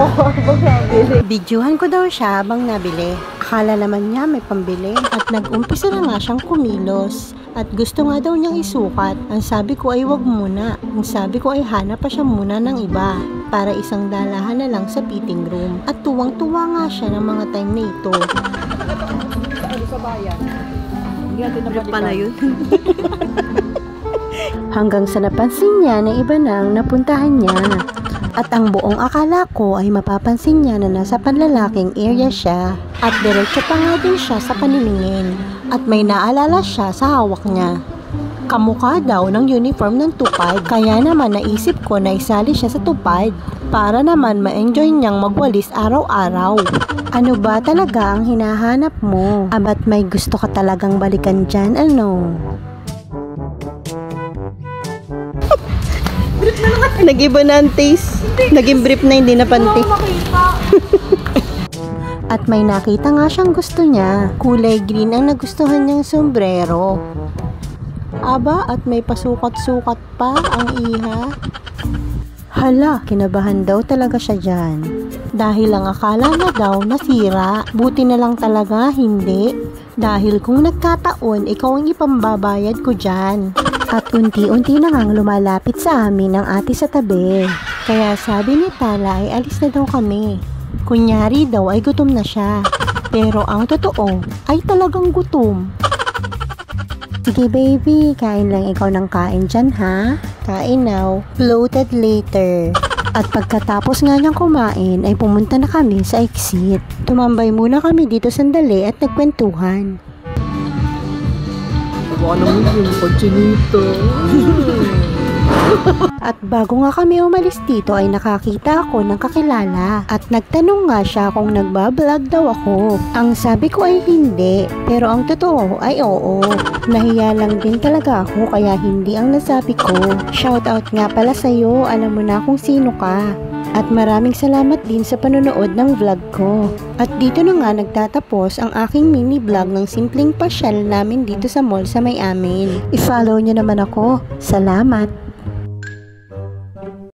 habang nabili. Videohan ko daw siya habang nabili. Akala naman niya may pambili. At nag-umpisa na nga siyang kumilos. At gusto nga daw niyang isukat. Ang sabi ko ay wag muna. Ang sabi ko ay hanap pa siya muna ng iba. Para isang dalahan na lang sa fitting room. At tuwang-tuwa nga siya ng mga time na ito. Sa bayan. Hindi natin nabalikan. Pala yun. Hanggang sa napansin niya na iba na ang napuntahan niya. At ang buong akala ko ay mapapansin niya na nasa panlalaking area siya. At diretso pa nga din siya sa paniningin. At may naalala siya sa hawak niya. Kamukha daw ng uniform ng tupad. Kaya naman naisip ko na isali siya sa tupad. Para naman ma-enjoy niyang magwalis araw-araw. Ano ba talaga ang hinahanap mo? Abat may gusto ka talagang balikan dyan, ano? Brief na lang. Nag-iba na ang taste. Naging brief na hindi na panty. At may nakita nga siyang gusto niya. Kulay green ang nagustuhan niyang sombrero. Aba, at may pasukat-sukat pa ang iha. Hala, kinabahan daw talaga siya dyan. Dahil ang akala na daw nasira. Buti na lang talaga hindi. Dahil kung nagkataon, ikaw ang ipambabayad ko dyan. At unti-unti na ngang lumalapit sa amin ang ate sa tabi. Kaya sabi ni Tala ay alis na daw kami. Kunyari daw ay gutom na siya. Pero ang totoo ay talagang gutom. Sige baby, kain lang ikaw ng kain dyan ha. Kain now, bloated later. At pagkatapos nga niyang kumain ay pumunta na kami sa exit. Tumambay muna kami dito sandali at nagkwentuhan. Ano yung pagchinito? At bago nga kami umalis dito ay nakakita ako ng kakilala. At nagtanong nga siya kung nagbablog daw ako. Ang sabi ko ay hindi, pero ang totoo ay oo. Nahiya lang din talaga ako kaya hindi ang nasabi ko. Shoutout nga pala sa'yo, alam mo na kung sino ka. At maraming salamat din sa panonood ng vlog ko. At dito na nga nagtatapos ang aking mini vlog ng simpleng pasyal namin dito sa mall sa may amin. I-follow nyo naman ako. Salamat!